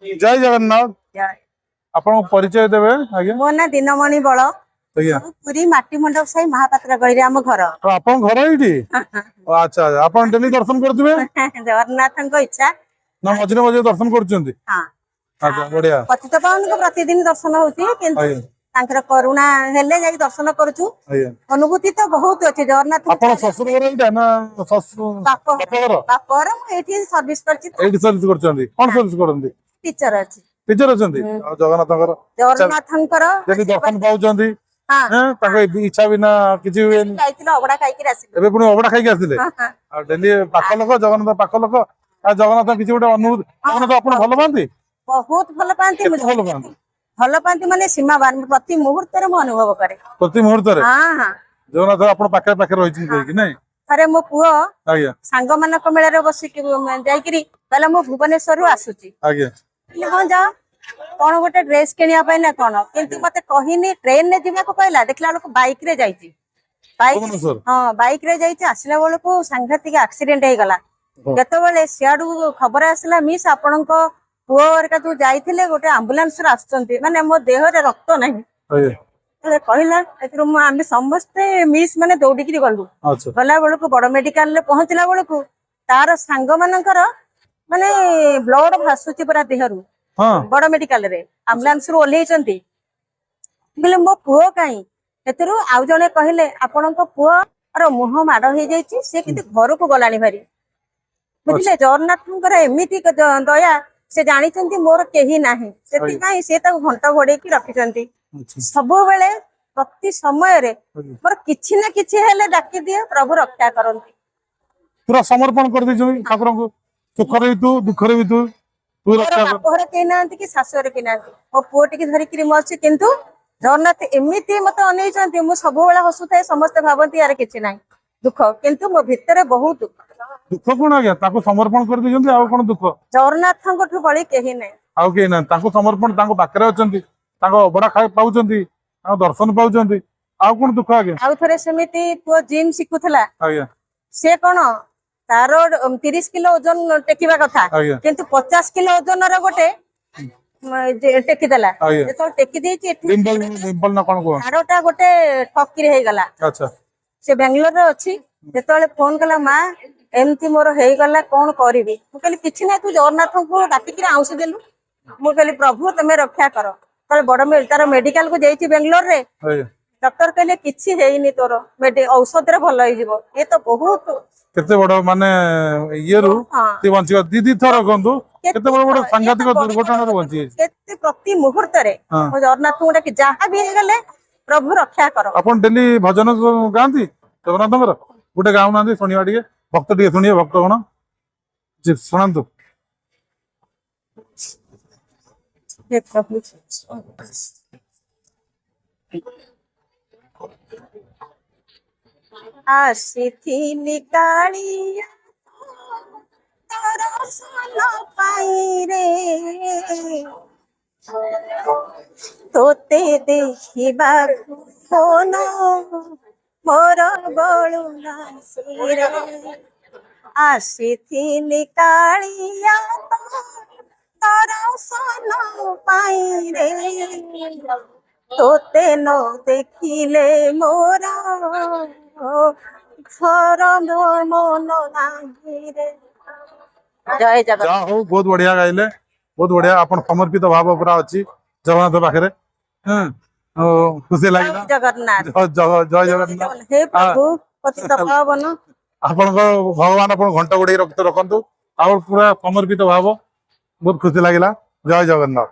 जय जगन्नाथ आपन परिचय देबे आगे मो ना दिनमणि बळ आज्ञा पुरी माटी मंडप साई महापात्र गहिरे हम घर आपन घर एठी अच्छा आपन डेली दर्शन करथिबे जगन्नाथन को इच्छा ना मझे मझे दर्शन करछंती हां अच्छा बढ़िया पतित पावन को प्रतिदिन दर्शन होती किंतु तांकर करुणा हेले जाई दर्शन करछु अनुभूति तो बहुत अछि जगन्नाथ आपन ससुर घर एटा ना ससुर बापर मु एठी सर्विस करछि एठी सर्विस करछंती कोन सर्विस करंती टीचर अछि टीचर अछंती जगन्नाथंकर जदी दर्शन पाउछंती हां ताके इच्छा बिना किछि जाइतिलो अबडा खाइकी आसिले एबे पुनी अबडा खाइकी आसिले आ डेली पाख लोक जगन्नाथ पाख लोक आ जगन्नाथ किछि गोटे अनुभूति जगन्नाथ आपन भलो पांती बहुत भलो पांती भलो पांती माने सीमा बार प्रति मुहूर्त रे मो अनुभव करे प्रति मुहूर्त रे हां हां जगन्नाथ आपन पाखे पाखे रहिछि कि नै अरे मो पुओ आज्ञा सांग मानक मेला रे बसी जाईकरी कहला मो भुवनेश्वर रु आसुची आज्ञा हां जा कोन गोटे ड्रेस किनिया पाइ ना कोन किंतु मते कहिनी ट्रेन ने जिमा को कहला देखला लोक बाइक रे जाईची बाइक हां बाइक रे जाईची आसला बेल को सांघातिक एक्सीडेंट हे गला जतो बेले सियाडू खबर आसला मिस आपन को पुओर का तू जाईथिले गोटे एम्बुलेंस रे आछंती माने मो देह रे रक्त नाही अरे कहला एतरो म आमे समस्त मिस माने दौडी की गलु गला बेल को बड़ मेडिकल रे पहुंचला बेल को तार सांग मानकर माने ब्लड भासुची पूरा देहरु बड़ मेडिकल रे एम्बुलेंस रो ओल्हेचंती बोले मो पुओ काई एतरो आउ जने कहले आपन को पुओ अर मुह माड हे जाईची से किते घर को गलानी भारी बुझले जगन्नाथंकर एमिति दया से जानी चंती मोर केही नाही सेति काई से ता घंटा घोड़े की रखिचंती सब बेले प्रति समय रे मोर किछि ना किछि हेले डाकी दिए प्रभु रक्षा करंती पूरा समर्पण कर दै जमी ठाकुर को सुख रे तू दुख रे तू तू रक्षा कर बापर के नांती कि सासुर के नांती मो पुओ टिकी धरि कि मरछि किंतु जगन्नाथ एमिति मते अनै चंती मु सब बेला हसु थाए समस्त भाबंती यार किछि नाही दुख किंतु मो भितरे बहुत दुख दुख कोन आ गया ताको समर्पण कर दै जंती आ कोन दुख जगन्नाथंको ठु बळी केही नाही आ के ना ताको समर्पण ताको पाखरे अछंती ताको बडा खाय पाउचंती आ दर्शन पाउचंती आ कोन दुख आ गया आ थरे समिति पुओ जिम सिकुथला आज्ञा से कोन तारो 30 किलो ओजन टेकिबा कथा किंतु 50 किलो ओजन रे गोटे टेकी देला तो टेकी देछि डिंपल ना कोन को आरोटा गोटे ठक्की रे हे गला अच्छा से बेंगलोर रे अछि जेतले फोन कला मा एमती मोर हे गला कोन करबी मु कहली किछि नै तू जगन्नाथ को डाकी के आउस देलु मु कहली प्रभु तमे रक्षा करो तले बड़ तार मेडिकल को जाईछि बेंगलोर रे डॉक्टर कहले किछि हेइनी तोर औषध रे भलो होई जिवो ए तो बहुत केते बड़ माने येरु ती बंची दीदी थर गंदु केते बड़ बड़ सांघातिक दुर्घटना रे बंची केते प्रति मुहूर्त रे जगन्नाथ को कि जहां भी हे गले प्रभु रक्षा करो अपन डेली भजन गांती जगन्नाथंकर गुटे गाउँ नांदी सुनिया टिके भक्त टिके सुनिए भक्त कोन जी सुनंतु हे प्रभु आसी निकालिया तारा सोना पाई रे तोते देखिबा कोन मोर बळु नासी रे आसी निकालिया तारा सोना पाई रे तोते न देखिले मोरा घर मन नाही रे जय जगन्नाथ जा हो बहुत बढ़िया गाइले बहुत बढ़िया अपन समर्पित भाव पूरा अछि जगन्नाथ पाखरे खुशी लागिला जगन्नाथ जय जगन्नाथ हे प्रभु पतित पावन आपण भगवान आपण घंटा गुडे रखतु आ पूरा समर्पित भाव बहुत खुशी लागिला जय जगन्नाथ।